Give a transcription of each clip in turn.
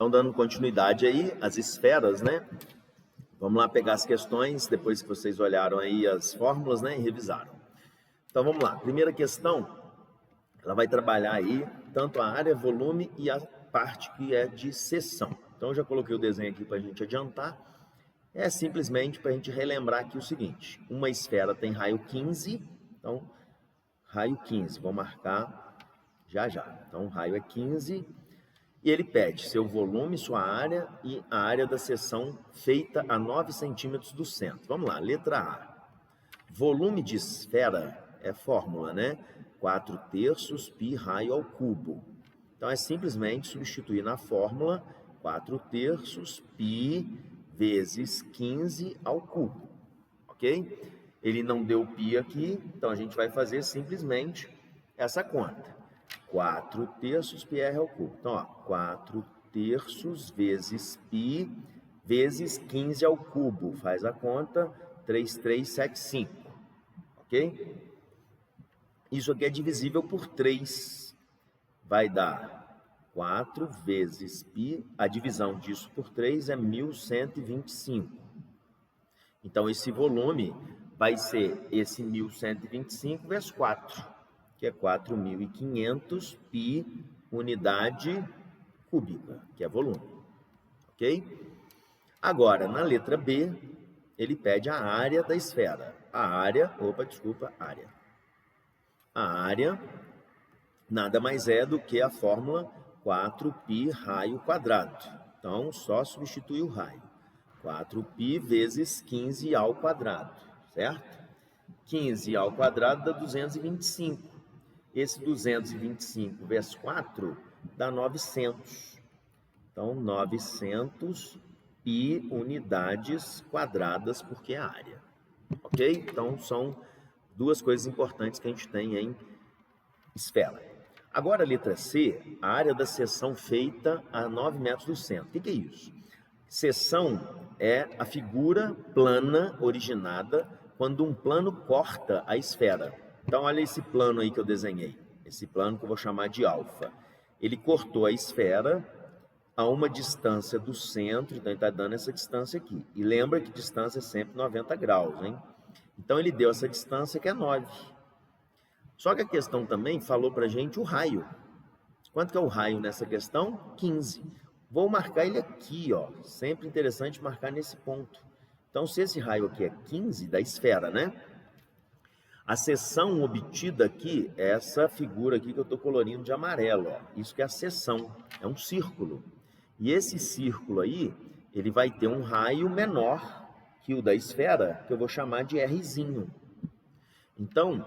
Então, dando continuidade aí, as esferas, né? Vamos lá pegar as questões, depois que vocês olharam aí as fórmulas, né? E revisaram. Então, vamos lá. Primeira questão, ela vai trabalhar aí tanto a área, volume e a parte que é de seção. Então, eu já coloquei o desenho aqui para a gente adiantar. É simplesmente para a gente relembrar aqui o seguinte. Uma esfera tem raio 15, então, raio 15. Vou marcar já. Então, o raio é 15. E ele pede seu volume, sua área e a área da seção feita a 9 centímetros do centro. Vamos lá, letra A. Volume de esfera é fórmula, né? 4/3 π raio ao cubo. Então, é simplesmente substituir na fórmula 4/3 π vezes 15 ao cubo, ok? Ele não deu π aqui, então a gente vai fazer simplesmente essa conta. 4/3 πr ao cubo. Então, ó, 4/3 vezes π vezes 15 ao cubo. Faz a conta, 3375, ok? Isso aqui é divisível por 3. Vai dar 4 vezes π. A divisão disso por 3 é 1125. Então, esse volume vai ser esse 1125 vezes 4. Que é 4.500 π unidade cúbica, que é volume, ok? Agora, na letra B, ele pede a área da esfera. A área nada mais é do que a fórmula 4π raio quadrado. Então, só substitui o raio. 4π vezes 15 ao quadrado, certo? 15 ao quadrado dá 225. Esse 225 vezes 4 dá 900. Então, 900 π unidades quadradas, porque é a área. Ok? Então, são duas coisas importantes que a gente tem em esfera. Agora, a letra C, a área da seção feita a 9 metros do centro. O que é isso? Seção é a figura plana originada quando um plano corta a esfera. Então, olha esse plano aí que eu desenhei, esse plano que eu vou chamar de alfa. Ele cortou a esfera a uma distância do centro, então ele está dando essa distância aqui. E lembra que distância é sempre 90 graus, hein? Então, ele deu essa distância que é 9. Só que a questão também falou para a gente o raio. Quanto que é o raio nessa questão? 15. Vou marcar ele aqui, ó. Sempre interessante marcar nesse ponto. Então, se esse raio aqui é 15 da esfera, né? A seção obtida aqui é essa figura aqui que eu estou colorindo de amarelo, ó. Isso que é a seção, é um círculo. E esse círculo aí, ele vai ter um raio menor que o da esfera, que eu vou chamar de Rzinho. Então,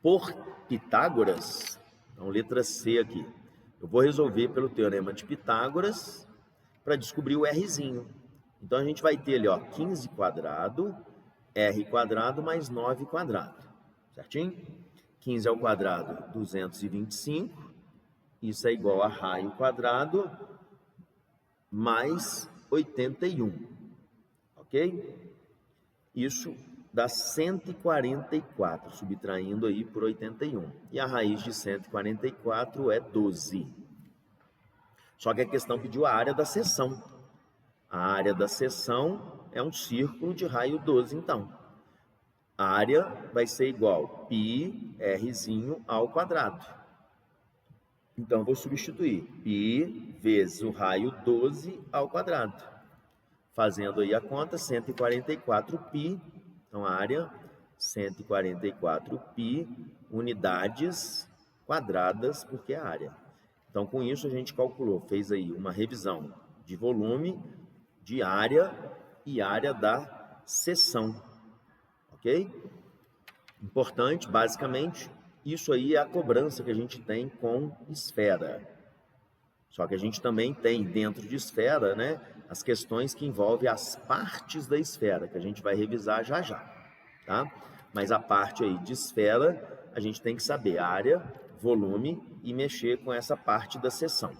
por Pitágoras, então letra C aqui, eu vou resolver pelo teorema de Pitágoras para descobrir o Rzinho. Então, a gente vai ter ali, ó, 15 quadrado, R quadrado mais 9 quadrado, certinho? 15 ao quadrado, 225. Isso é igual a raio quadrado mais 81, ok? Isso dá 144, subtraindo aí por 81. E a raiz de 144 é 12. Só que a questão pediu a área da seção. A área da seção é um círculo de raio 12, então. A área vai ser igual π Rzinho ao quadrado. Então, eu vou substituir π vezes o raio 12 ao quadrado. Fazendo aí a conta, 144 π. Então, a área, 144 π unidades quadradas, porque é a área. Então, com isso, a gente calculou, fez aí uma revisão de volume, de área e área da seção, ok? Importante, basicamente, isso aí é a cobrança que a gente tem com esfera. Só que a gente também tem dentro de esfera, né, as questões que envolvem as partes da esfera, que a gente vai revisar já, tá? Mas a parte aí de esfera, a gente tem que saber área, volume e mexer com essa parte da seção,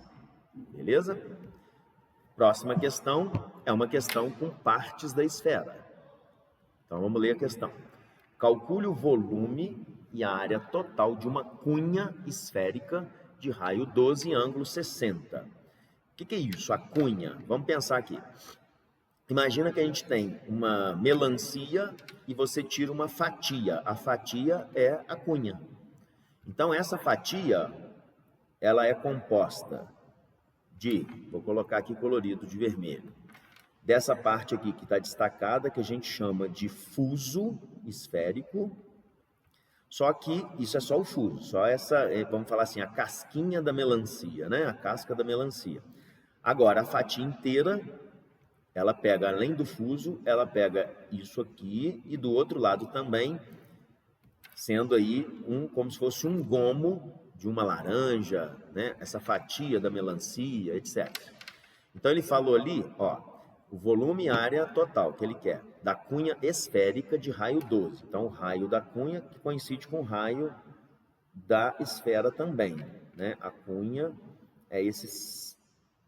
beleza? Próxima questão é uma questão com partes da esfera. Então, vamos ler a questão. Calcule o volume e a área total de uma cunha esférica de raio 12 ângulo 60. que é isso? A cunha. Vamos pensar aqui. Imagina que a gente tem uma melancia e você tira uma fatia. A fatia é a cunha. Então, essa fatia, ela é composta de, vou colocar aqui colorido de vermelho, dessa parte aqui que está destacada, que a gente chama de fuso esférico. Só que isso é só o fuso, só essa, vamos falar assim, a casquinha da melancia, né? A casca da melancia. Agora, a fatia inteira, ela pega, além do fuso, ela pega isso aqui e do outro lado também, sendo aí como se fosse um gomo de uma laranja, né? Essa fatia da melancia, etc. Então ele falou ali, ó, o volume e área total que ele quer, da cunha esférica de raio 12. Então o raio da cunha que coincide com o raio da esfera também, né? A cunha é esses,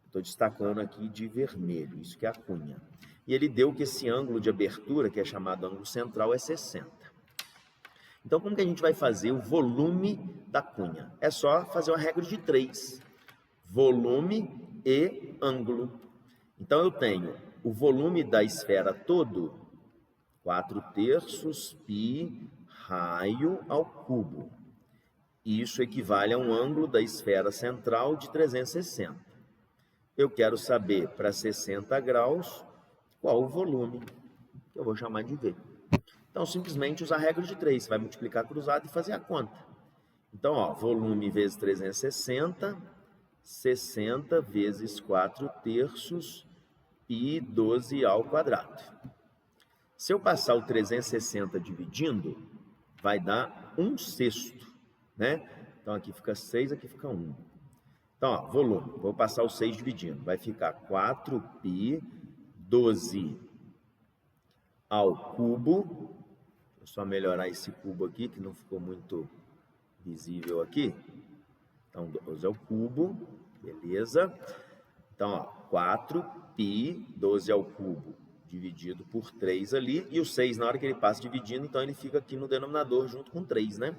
estou destacando aqui de vermelho, isso que é a cunha. E ele deu que esse ângulo de abertura, que é chamado ângulo central, é 60. Então, como que a gente vai fazer o volume da cunha? É só fazer uma regra de 3. Volume e ângulo. Então, eu tenho o volume da esfera todo, 4/3 π raio ao cubo. Isso equivale a um ângulo da esfera central de 360. Eu quero saber, para 60 graus, qual o volume, que eu vou chamar de V. Então, simplesmente usar a regra de 3. Você vai multiplicar cruzado e fazer a conta. Então, ó, volume vezes 360, 60 vezes 4/3 π 12 ao quadrado. Se eu passar o 360 dividindo, vai dar 1/6, né? Então, aqui fica 6, aqui fica 1. Então, ó, volume, vou passar o 6 dividindo, vai ficar 4π 12 ao cubo. Vou só melhorar esse cubo aqui, que não ficou muito visível aqui. Então, 12 ao cubo, beleza. Então, ó, 4π 12 ao cubo dividido por 3 ali, e o 6 na hora que ele passa dividindo, então ele fica aqui no denominador junto com 3, né?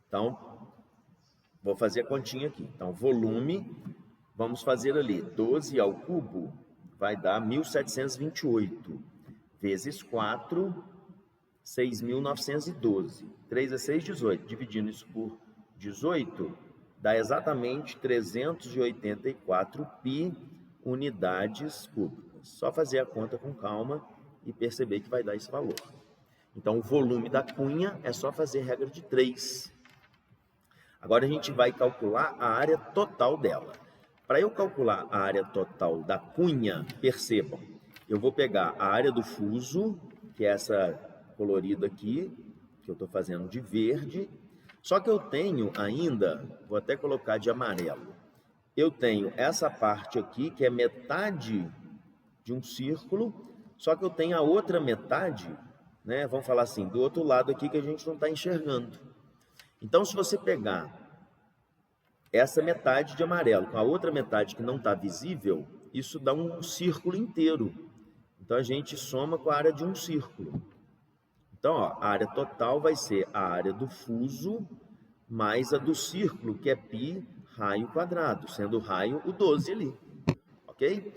Então, vou fazer a continha aqui. Então, volume, vamos fazer ali, 12 ao cubo vai dar 1728, vezes 4, 6.912. 3 é 6, 18. Dividindo isso por 18, dá exatamente 384 π unidades cúbicas. Só fazer a conta com calma e perceber que vai dar esse valor. Então, o volume da cunha é só fazer regra de 3. Agora a gente vai calcular a área total dela. Para eu calcular a área total da cunha, percebam, eu vou pegar a área do fuso, que é essa colorida aqui, que eu estou fazendo de verde, só que eu tenho ainda, vou até colocar de amarelo, eu tenho essa parte aqui, que é metade de um círculo, só que eu tenho a outra metade, né, vamos falar assim, do outro lado aqui que a gente não está enxergando. Então, se você pegar essa metade de amarelo com a outra metade que não está visível, isso dá um círculo inteiro. Então, a gente soma com a área de um círculo. Então, ó, a área total vai ser a área do fuso mais a do círculo, que é π raio quadrado, sendo o raio o 12 ali, ok?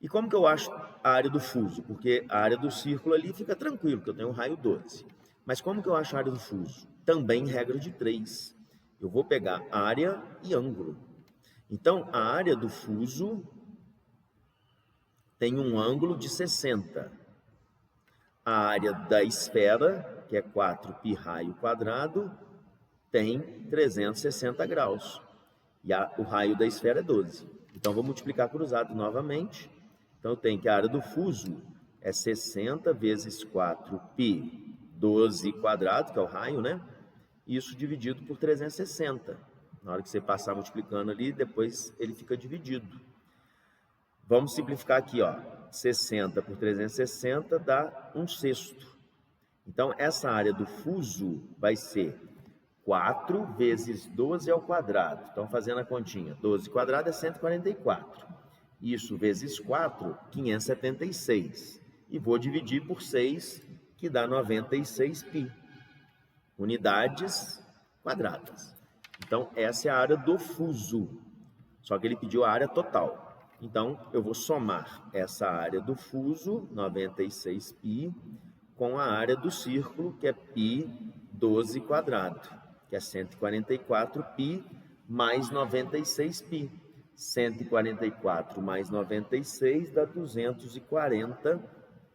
E como que eu acho a área do fuso? Porque a área do círculo ali fica tranquilo, que eu tenho o raio 12. Mas como que eu acho a área do fuso? Também regra de 3. Eu vou pegar área e ângulo. Então, a área do fuso tem um ângulo de 60. A área da esfera, que é 4π raio quadrado, tem 360 graus. E o raio da esfera é 12. Então, vou multiplicar cruzado novamente. Então, eu tenho que a área do fuso é 60 vezes 4π 12 quadrado, que é o raio, né? Isso dividido por 360. Na hora que você passar multiplicando ali, depois ele fica dividido. Vamos simplificar aqui, ó. 60 por 360 dá 1/6. Então, essa área do fuso vai ser 4 vezes 12 ao quadrado. Então, fazendo a continha, 12 quadrado é 144. Isso vezes 4, 576. E vou dividir por 6, que dá 96 π. Unidades quadradas. Então, essa é a área do fuso. Só que ele pediu a área total. Então, eu vou somar essa área do fuso, 96π, com a área do círculo, que é π 12 quadrado, que é 144π mais 96π. 144 mais 96 dá 240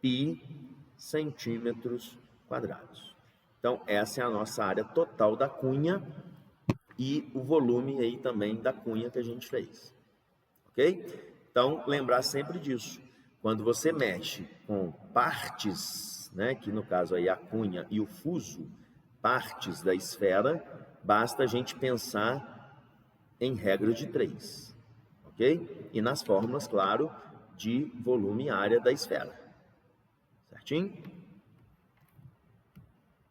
π centímetros quadrados. Então, essa é a nossa área total da cunha e o volume aí também da cunha que a gente fez. Ok? Então, lembrar sempre disso. Quando você mexe com partes, né, que no caso aí a cunha e o fuso, partes da esfera, basta a gente pensar em regra de 3. Ok? E nas fórmulas, claro, de volume e área da esfera. Certinho?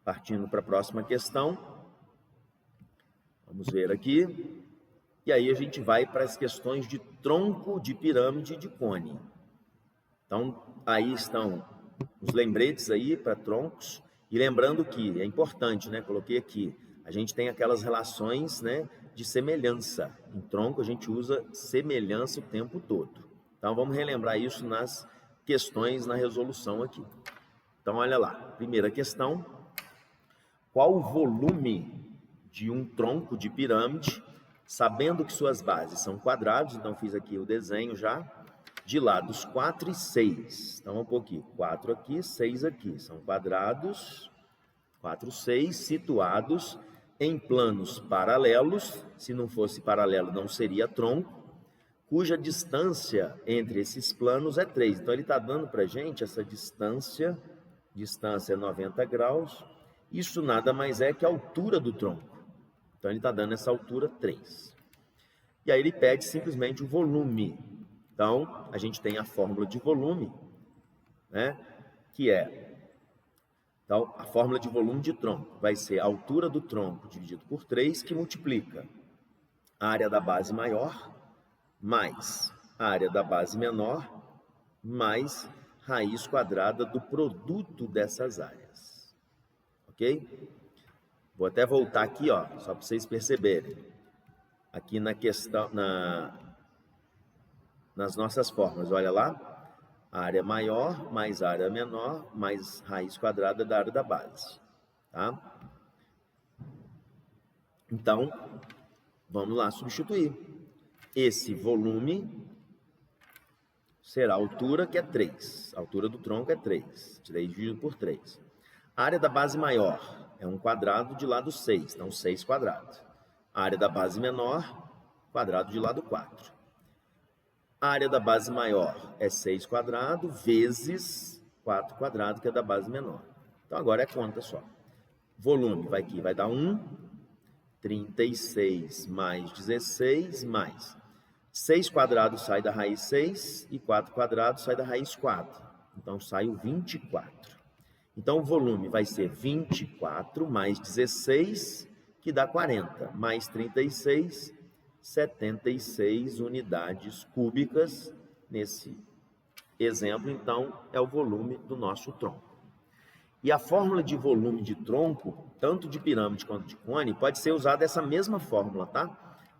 Partindo para a próxima questão. Vamos ver aqui. E aí a gente vai para as questões de tronco de pirâmide e de cone. Então, aí estão os lembretes aí para troncos. E lembrando que é importante, né? Coloquei aqui. A gente tem aquelas relações, né, de semelhança. Em tronco a gente usa semelhança o tempo todo. Então vamos relembrar isso nas questões na resolução aqui. Então olha lá, primeira questão. Qual o volume de um tronco de pirâmide, sabendo que suas bases são quadrados? Então fiz aqui o desenho já, de lados 4 e 6. Então vamos pôr aqui, 4 aqui, 6 aqui. São quadrados, 4, 6, situados em planos paralelos. Se não fosse paralelo, não seria tronco, cuja distância entre esses planos é 3. Então, ele está dando para a gente essa distância é 90 graus. Isso nada mais é que a altura do tronco. Então, ele está dando essa altura 3. E aí, ele pede simplesmente o volume. Então, a gente tem a fórmula de volume, né, que é... Então, a fórmula de volume de tronco vai ser a altura do tronco dividido por 3, que multiplica a área da base maior, mais a área da base menor, mais raiz quadrada do produto dessas áreas. Ok? Vou até voltar aqui, ó, só para vocês perceberem. Aqui na questão, nas nossas fórmulas, olha lá. A área maior, mais a área menor, mais raiz quadrada da área da base. Tá? Então, vamos lá substituir. Esse volume será a altura, que é 3. A altura do tronco é 3. 3 dividido por 3. A área da base maior é um quadrado de lado 6. Então, 6 quadrado. A área da base menor, quadrado de lado 4. A área da base maior é 6 quadrado vezes 4 quadrado, que é da base menor. Então, agora é conta só. Volume vai aqui, vai dar 1, 36 mais 16, mais 6 quadrados sai da raiz 6 e 4 quadrados sai da raiz 4. Então, sai o 24. Então, o volume vai ser 24 mais 16, que dá 40, mais 36, 76 unidades cúbicas. Nesse exemplo, então, é o volume do nosso tronco. E a fórmula de volume de tronco, tanto de pirâmide quanto de cone, pode ser usada essa mesma fórmula, tá?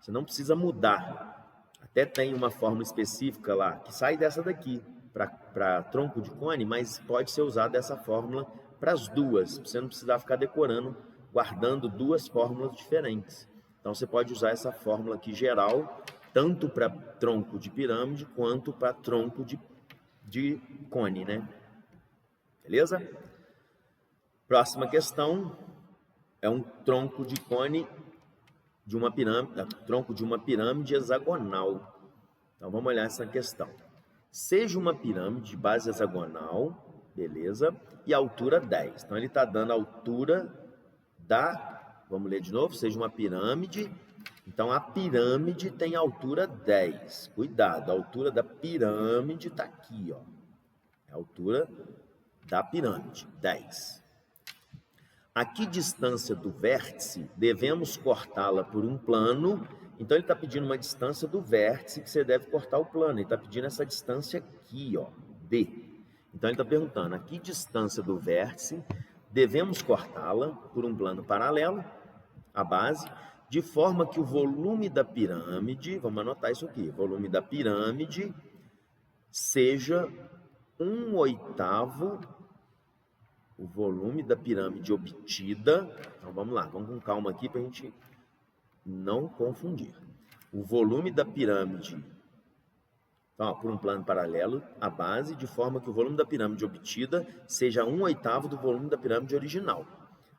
Você não precisa mudar. Até tem uma fórmula específica lá, que sai dessa daqui, para tronco de cone, mas pode ser usada essa fórmula para as duas. Você não precisa ficar decorando, guardando duas fórmulas diferentes. Então, você pode usar essa fórmula aqui geral, tanto para tronco de pirâmide, quanto para tronco de cone, né? Beleza? Próxima questão é um tronco de cone de uma pirâmide, tronco de uma pirâmide hexagonal. Então, vamos olhar essa questão. Seja uma pirâmide de base hexagonal, beleza? E altura 10. Então, ele está dando a altura da... Vamos ler de novo, seja uma pirâmide. Então, a pirâmide tem altura 10. Cuidado, a altura da pirâmide está aqui, ó. É a altura da pirâmide, 10. A que distância do vértice devemos cortá-la por um plano? Então, ele está pedindo uma distância do vértice que você deve cortar o plano. Ele está pedindo essa distância aqui, ó, D. Então, ele está perguntando a que distância do vértice devemos cortá-la por um plano paralelo, a base, de forma que o volume da pirâmide, vamos anotar isso aqui, volume da pirâmide seja 1/8 o volume da pirâmide obtida. Então vamos lá, vamos com calma aqui para a gente não confundir. O volume da pirâmide, então, por um plano paralelo, a base, de forma que o volume da pirâmide obtida seja 1/8 do volume da pirâmide original.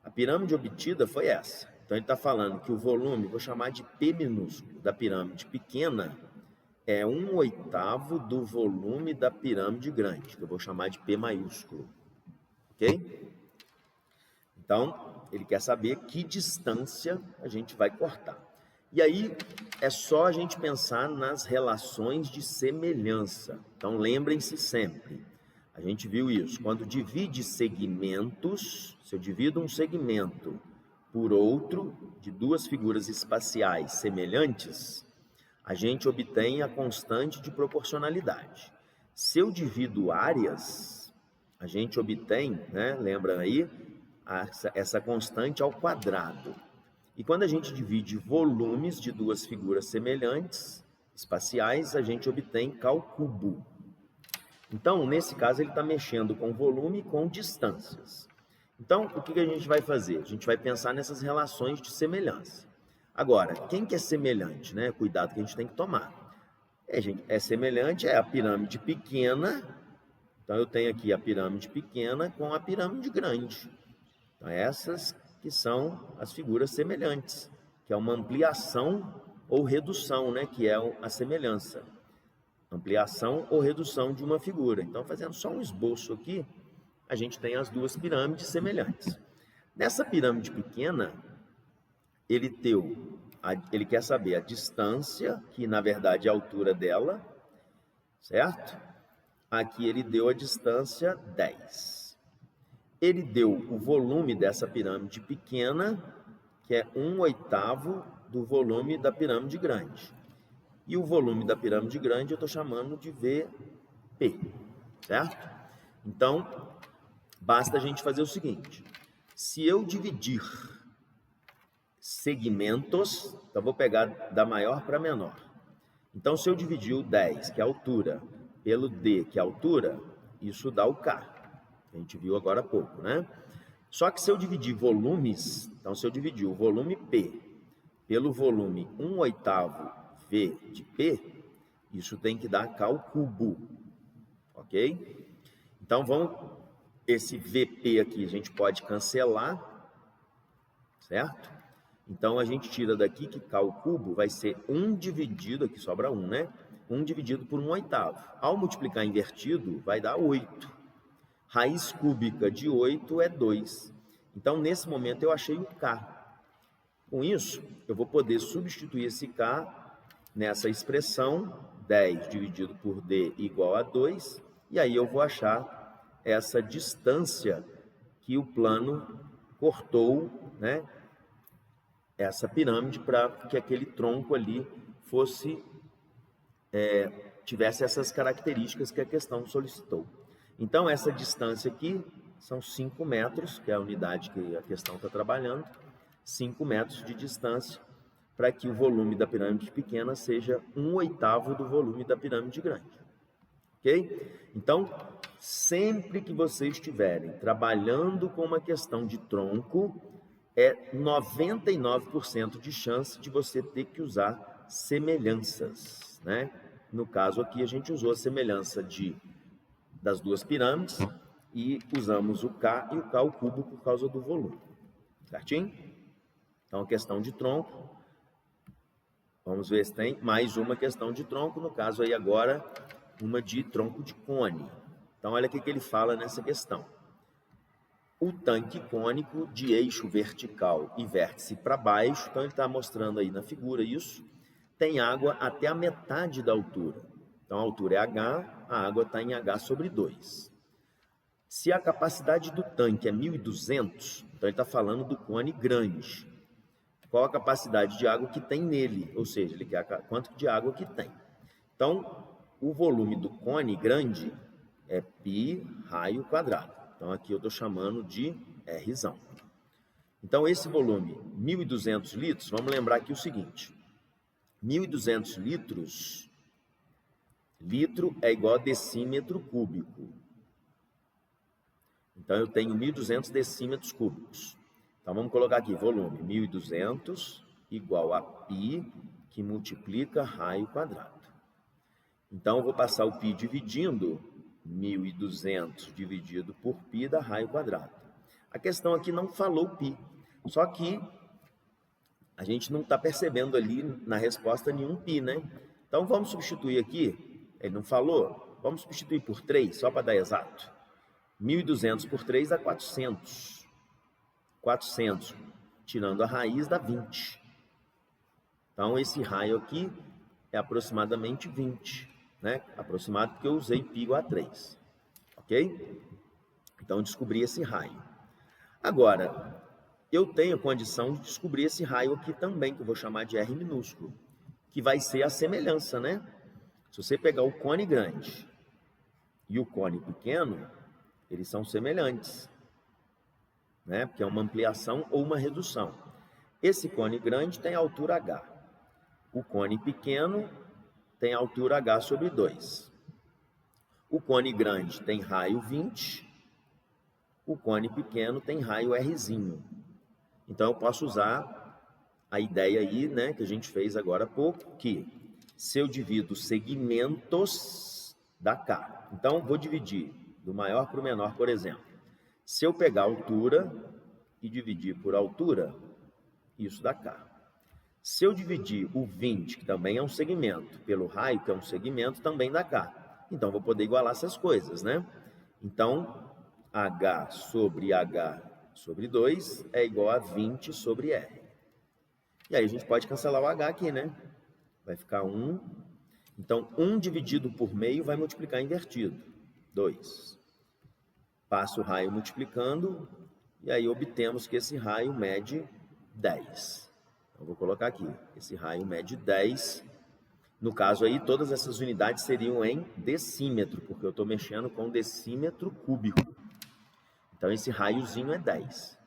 A pirâmide obtida foi essa. Então ele está falando que o volume, vou chamar de P minúsculo, da pirâmide pequena, é 1/8 do volume da pirâmide grande, que eu vou chamar de P maiúsculo. Ok? Então, ele quer saber que distância a gente vai cortar. E aí, é só a gente pensar nas relações de semelhança. Então, lembrem-se sempre, a gente viu isso, quando divide segmentos, se eu divido um segmento por outro, de duas figuras espaciais semelhantes, a gente obtém a constante de proporcionalidade. Se eu divido áreas, a gente obtém, né, lembra aí, essa constante ao quadrado. E quando a gente divide volumes de duas figuras semelhantes, espaciais, a gente obtém Cal cubo. Então, nesse caso, ele está mexendo com volume e com distâncias. Então, o que a gente vai fazer? A gente vai pensar nessas relações de semelhança. Agora, quem que é semelhante, né? Cuidado que a gente tem que tomar. É semelhante, é a pirâmide pequena. Então, eu tenho aqui a pirâmide pequena com a pirâmide grande. Então, essas que são as figuras semelhantes, que é uma ampliação ou redução, né? Que é a semelhança. Ampliação ou redução de uma figura. Então, fazendo só um esboço aqui, a gente tem as duas pirâmides semelhantes. Nessa pirâmide pequena, ele quer saber a distância, que na verdade é a altura dela, certo? Aqui ele deu a distância 10. Ele deu o volume dessa pirâmide pequena, que é 1/8 do volume da pirâmide grande. E o volume da pirâmide grande eu estou chamando de VP, certo? Então, basta a gente fazer o seguinte, se eu dividir segmentos, então vou pegar da maior para menor. Então, se eu dividir o 10, que é a altura, pelo D, que é a altura, isso dá o K. A gente viu agora há pouco, né? Só que se eu dividir volumes, então se eu dividir o volume P pelo volume 1/8 V de P, isso tem que dar K ao cubo, ok? Então, esse VP aqui a gente pode cancelar, certo? Então, a gente tira daqui que K ao cubo vai ser 1 dividido, aqui sobra 1, né? 1 dividido por 1/8. Ao multiplicar invertido, vai dar 8. Raiz cúbica de 8 é 2. Então, nesse momento, eu achei o K. Com isso, eu vou poder substituir esse K nessa expressão, 10 dividido por D igual a 2, e aí eu vou achar essa distância que o plano cortou, né? Essa pirâmide para que aquele tronco ali tivesse essas características que a questão solicitou. Então, essa distância aqui são 5 metros, que é a unidade que a questão está trabalhando, 5 metros de distância, para que o volume da pirâmide pequena seja 1/8 do volume da pirâmide grande. Ok? Então, sempre que vocês estiverem trabalhando com uma questão de tronco, é 99% de chance de você ter que usar semelhanças, né? No caso aqui, a gente usou a semelhança das duas pirâmides e usamos o K e o K ao cubo por causa do volume, certinho? Então, a questão de tronco, vamos ver se tem mais uma questão de tronco, no caso aí agora, uma de tronco de cone. Então, olha o que ele fala nessa questão. O tanque cônico de eixo vertical e vértice para baixo, então ele está mostrando aí na figura isso, tem água até a metade da altura. Então, a altura é H, a água está em H sobre 2. Se a capacidade do tanque é 1.200, então ele está falando do cone grande. Qual a capacidade de água que tem nele? Ou seja, ele quer quanto de água que tem. Então, o volume do cone grande é π raio quadrado. Então, aqui eu estou chamando de Rzão. Então, esse volume, 1.200 litros, vamos lembrar aqui o seguinte, 1.200 litros, litro é igual a decímetro cúbico. Então, eu tenho 1.200 decímetros cúbicos. Então, vamos colocar aqui, volume, 1.200 igual a π, que multiplica raio quadrado. Então, eu vou passar o π dividindo, 1.200 dividido por π dá raio quadrado. A questão aqui não falou π, só que a gente não está percebendo ali na resposta nenhum π, né? Então, vamos substituir aqui, ele não falou, vamos substituir por 3, só para dar exato. 1.200 por 3 dá 400. 400, tirando a raiz, dá 20. Então, esse raio aqui é aproximadamente 20, né? Aproximado porque eu usei π igual a 3, ok? Então, descobri esse raio. Agora, eu tenho condição de descobrir esse raio aqui também, que eu vou chamar de R minúsculo, que vai ser a semelhança, né? Se você pegar o cone grande e o cone pequeno, eles são semelhantes, né? Porque é uma ampliação ou uma redução. Esse cone grande tem altura H. O cone pequeno tem altura H sobre 2. O cone grande tem raio 20. O cone pequeno tem raio Rzinho. Então, eu posso usar a ideia aí, né, que a gente fez agora há pouco, que se eu divido segmentos, dá K. Então, vou dividir do maior para o menor, por exemplo. Se eu pegar a altura e dividir por altura, isso dá K. Se eu dividir o 20, que também é um segmento, pelo raio, que é um segmento, também dá K. Então, vou poder igualar essas coisas, né? Então, H sobre 2 é igual a 20 sobre R. E aí, a gente pode cancelar o H aqui, né? Vai ficar 1. Então, 1 dividido por meio vai multiplicar invertido. 2. Passa o raio multiplicando, e aí obtemos que esse raio mede 10. Então, vou colocar aqui, esse raio mede 10. No caso aí, todas essas unidades seriam em decímetro, porque eu estou mexendo com decímetro cúbico. Então, esse raiozinho é 10.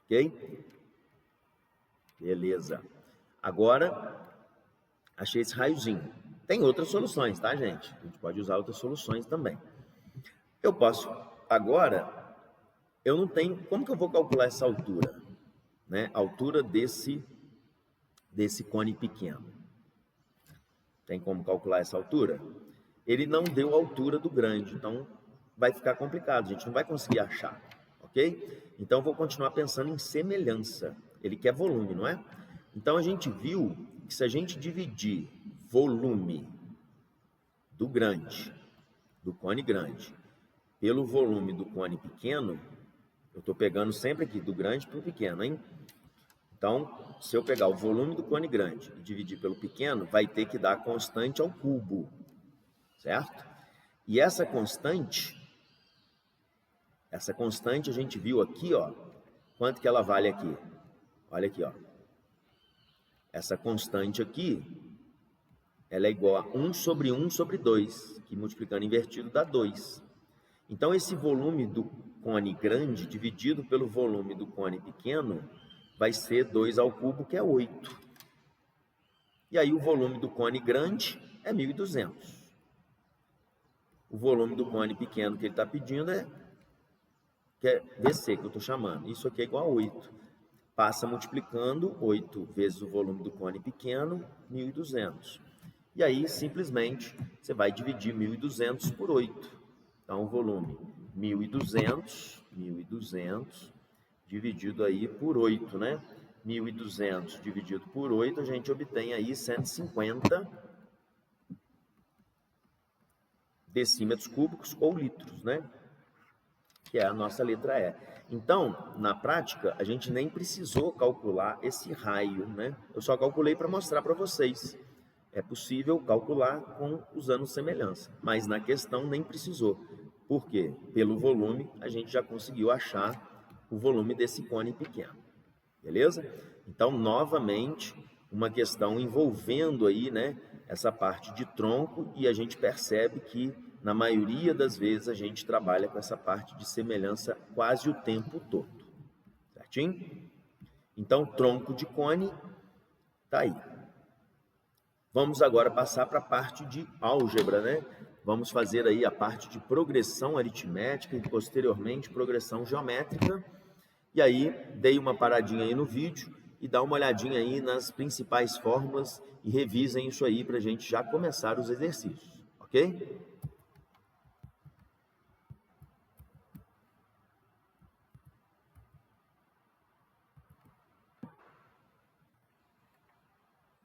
Ok? Beleza. Agora, achei esse raiozinho. Tem outras soluções, tá, gente? A gente pode usar outras soluções também. Eu posso, agora, eu não tenho, como que eu vou calcular essa altura? Né? A altura desse cone pequeno. Tem como calcular essa altura? Ele não deu a altura do grande, então vai ficar complicado, a gente não vai conseguir achar, ok? Então, vou continuar pensando em semelhança. Ele quer volume, não é? Então, a gente viu que se a gente dividir volume do grande, do cone grande, pelo volume do cone pequeno, eu estou pegando sempre aqui do grande para o pequeno, hein? Então, se eu pegar o volume do cone grande e dividir pelo pequeno, vai ter que dar a constante ao cubo, certo? E essa constante a gente viu aqui, ó, quanto que ela vale aqui? Olha aqui, ó. Essa constante aqui, ela é igual a 1 sobre 1 sobre 2, que multiplicando invertido dá 2. Então, esse volume do cone grande dividido pelo volume do cone pequeno vai ser 2 ao cubo, que é 8. E aí, o volume do cone grande é 1.200. O volume do cone pequeno que ele está pedindo que é DC, que eu estou chamando. Isso aqui é igual a 8. Passa multiplicando 8 vezes o volume do cone pequeno, 1.200. E aí, simplesmente, você vai dividir 1.200 por 8. Então, o volume 1.200 dividido aí por 8, né? 1.200 dividido por 8, a gente obtém aí 150 decímetros cúbicos ou litros, né? Que é a nossa letra E. Então, na prática, a gente nem precisou calcular esse raio, né? Eu só calculei para mostrar para vocês. É possível calcular usando semelhança, mas na questão nem precisou. Por quê? Pelo volume, a gente já conseguiu achar o volume desse cone pequeno. Beleza? Então, novamente, uma questão envolvendo aí, né, essa parte de tronco, e a gente percebe que, na maioria das vezes, a gente trabalha com essa parte de semelhança quase o tempo todo. certinho? Então, tronco de cone está aí. Vamos agora passar para a parte de álgebra, né? Vamos fazer aí a parte de progressão aritmética e posteriormente progressão geométrica. E aí, dei uma paradinha aí no vídeo e dá uma olhadinha aí nas principais fórmulas e revisem isso aí para a gente já começar os exercícios, ok?